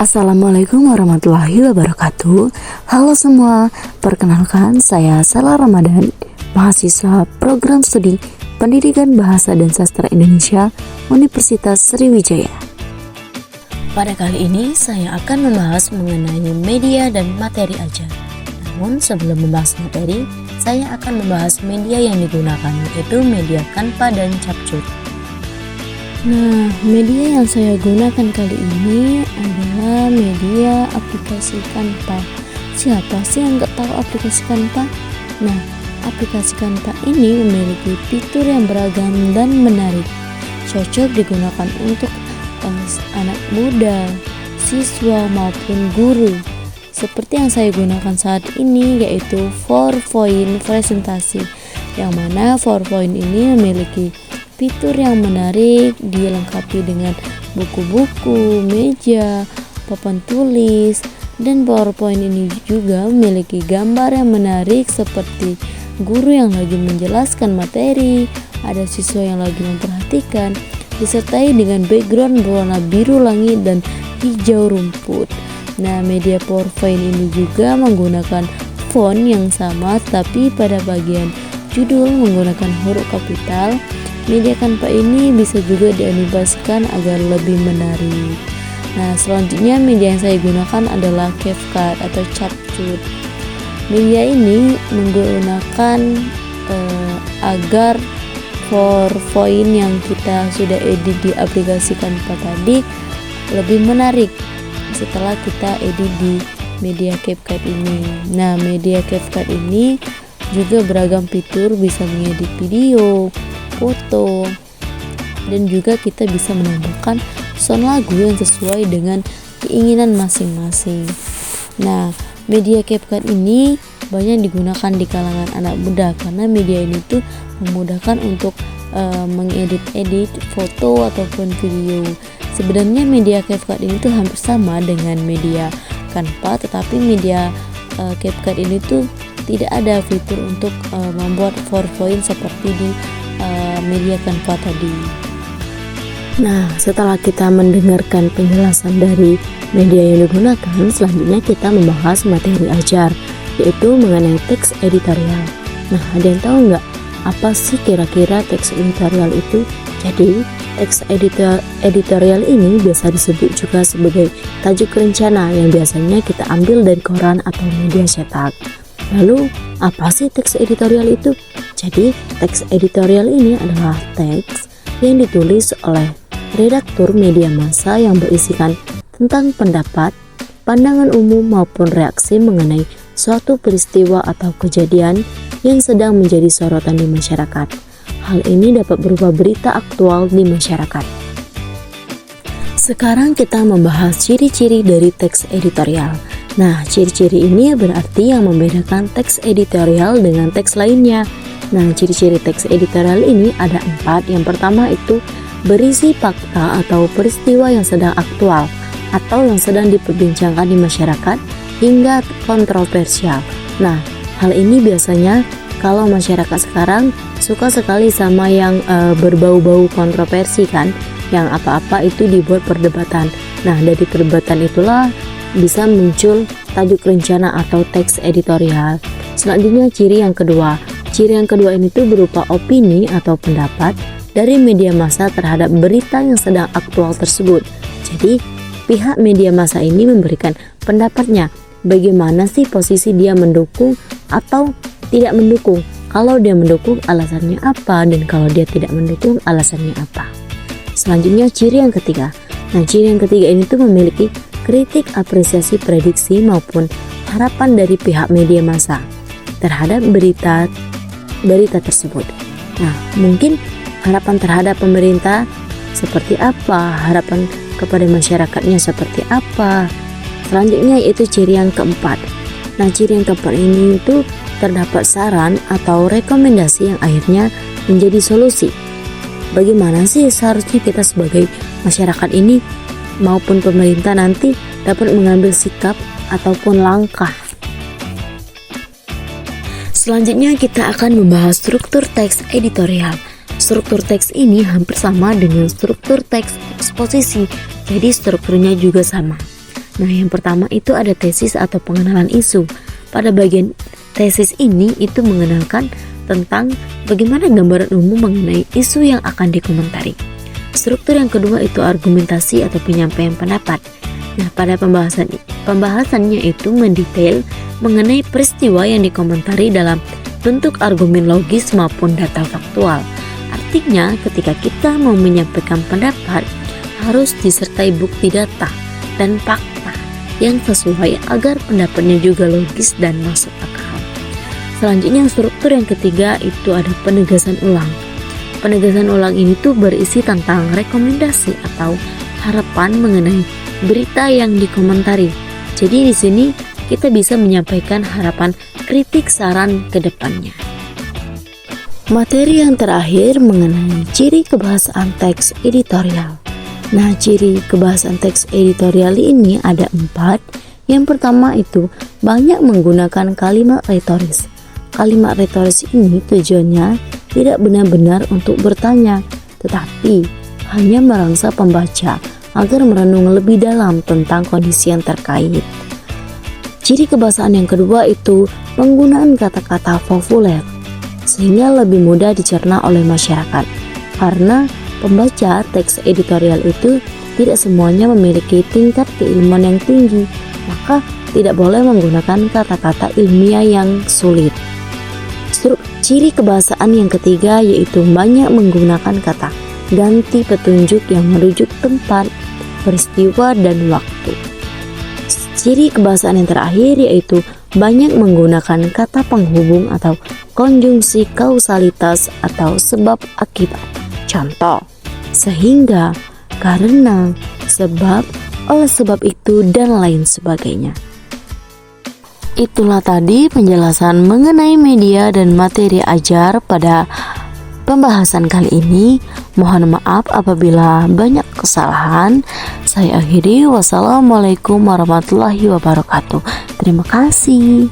Assalamualaikum warahmatullahi wabarakatuh. Halo semua, perkenalkan saya Sela Ramadan, mahasiswa program studi Pendidikan Bahasa dan Sastra Indonesia Universitas Sriwijaya. Pada kali ini saya akan membahas mengenai media dan materi ajar. Namun sebelum membahas materi, saya akan membahas media yang digunakan, yaitu media Canva dan Capcut. Nah, media yang saya gunakan kali ini adalah media aplikasi Canva. Siapa sih yang nggak tahu aplikasi Canva? Nah, aplikasi Canva ini memiliki fitur yang beragam dan menarik, cocok digunakan untuk anak muda, siswa maupun guru. Seperti yang saya gunakan saat ini, yaitu PowerPoint presentasi, yang mana PowerPoint ini memiliki fitur yang menarik, dilengkapi dengan buku-buku, meja, papan tulis, dan PowerPoint ini juga memiliki gambar yang menarik seperti guru yang lagi menjelaskan materi, ada siswa yang lagi memperhatikan, disertai dengan background berwarna biru langit dan hijau rumput. Nah, media PowerPoint ini juga menggunakan font yang sama, tapi pada bagian judul menggunakan huruf kapital. Media Canva ini bisa juga dianimasikan agar lebih menarik. Nah, selanjutnya media yang saya gunakan adalah CapCut atau Capcut. Media ini menggunakan agar PowerPoint yang kita sudah edit di aplikasi Canva tadi lebih menarik setelah kita edit di media CapCut ini. Nah, media CapCut ini juga beragam fitur, bisa mengedit video, foto, dan juga kita bisa menambahkan sound lagu yang sesuai dengan keinginan masing-masing. Nah, media CapCut ini banyak digunakan di kalangan anak muda karena media ini tuh memudahkan untuk mengedit foto ataupun video. Sebenarnya media CapCut ini tuh hampir sama dengan media Canva, tetapi media CapCut ini tuh tidak ada fitur untuk membuat PowerPoint seperti di media Canva tadi. Nah, setelah kita mendengarkan penjelasan dari media yang digunakan, selanjutnya kita membahas materi ajar, yaitu mengenai teks editorial. Nah, ada yang tahu nggak apa sih kira-kira teks editorial itu? Jadi, teks editorial ini biasa disebut juga sebagai tajuk rencana yang biasanya kita ambil dari koran atau media cetak. Lalu, apa sih teks editorial itu? Jadi, teks editorial ini adalah teks yang ditulis oleh redaktur media massa yang berisikan tentang pendapat, pandangan umum maupun reaksi mengenai suatu peristiwa atau kejadian yang sedang menjadi sorotan di masyarakat. Hal ini dapat berupa berita aktual di masyarakat. Sekarang kita membahas ciri-ciri dari teks editorial. Nah, ciri-ciri ini berarti yang membedakan teks editorial dengan teks lainnya. Nah, ciri-ciri teks editorial ini ada 4. Yang pertama itu berisi fakta atau peristiwa yang sedang aktual atau yang sedang diperbincangkan di masyarakat hingga kontroversial. Nah, hal ini biasanya kalau masyarakat sekarang suka sekali sama yang berbau-bau kontroversi kan, yang apa-apa itu dibuat perdebatan. Nah, dari perdebatan itulah bisa muncul tajuk rencana atau teks editorial. Selanjutnya ciri yang kedua. Ciri yang kedua ini tuh berupa opini atau pendapat dari media massa terhadap berita yang sedang aktual tersebut. Jadi, pihak media massa ini memberikan pendapatnya. Bagaimana sih posisi dia mendukung atau tidak mendukung? Kalau dia mendukung, alasannya apa? Dan kalau dia tidak mendukung, alasannya apa? Selanjutnya ciri yang ketiga. Nah, ciri yang ketiga ini tuh memiliki kritik, apresiasi, prediksi maupun harapan dari pihak media massa terhadap berita tersebut. Nah, mungkin harapan terhadap pemerintah seperti apa, harapan kepada masyarakatnya seperti apa. Selanjutnya yaitu ciri yang keempat. Nah, ciri yang keempat ini itu terdapat saran atau rekomendasi yang akhirnya menjadi solusi. Bagaimana sih seharusnya kita sebagai masyarakat ini maupun pemerintah nanti dapat mengambil sikap ataupun langkah. Selanjutnya kita akan membahas struktur teks editorial. Struktur teks ini hampir sama dengan struktur teks eksposisi, jadi strukturnya juga sama. Nah, yang pertama itu ada tesis atau pengenalan isu. Pada bagian tesis ini itu mengenalkan tentang bagaimana gambaran umum mengenai isu yang akan dikomentari. Struktur yang kedua itu argumentasi atau penyampaian pendapat. Nah, pada pembahasannya itu mendetail mengenai peristiwa yang dikomentari dalam bentuk argumen logis maupun data faktual. Artinya, ketika kita mau menyampaikan pendapat, harus disertai bukti data dan fakta yang sesuai agar pendapatnya juga logis dan masuk akal. Selanjutnya, struktur yang ketiga itu ada penegasan ulang. Penegasan ulang ini tuh berisi tentang rekomendasi atau harapan mengenai berita yang dikomentari. Jadi di sini kita bisa menyampaikan harapan, kritik, saran ke depannya. Materi yang terakhir mengenai ciri kebahasaan teks editorial. Nah, ciri kebahasaan teks editorial ini ada 4. Yang pertama itu banyak menggunakan kalimat retoris. Kalimat retoris ini tujuannya tidak benar-benar untuk bertanya, tetapi hanya merangsang pembaca agar merenung lebih dalam tentang kondisi yang terkait. Ciri kebahasaan yang kedua itu penggunaan kata-kata populer, sehingga lebih mudah dicerna oleh masyarakat. Karena pembaca teks editorial itu tidak semuanya memiliki tingkat keilmuan yang tinggi, maka tidak boleh menggunakan kata-kata ilmiah yang sulit. Ciri kebahasaan yang ketiga yaitu banyak menggunakan kata ganti petunjuk yang merujuk tempat, peristiwa, dan waktu. Ciri kebahasaan yang terakhir yaitu banyak menggunakan kata penghubung atau konjungsi kausalitas atau sebab akibat. Contoh, sehingga, karena, sebab, oleh sebab itu, dan lain sebagainya. Itulah tadi penjelasan mengenai media dan materi ajar pada pembahasan kali ini. Mohon maaf apabila banyak kesalahan. Saya akhiri. Wassalamualaikum warahmatullahi wabarakatuh. Terima kasih.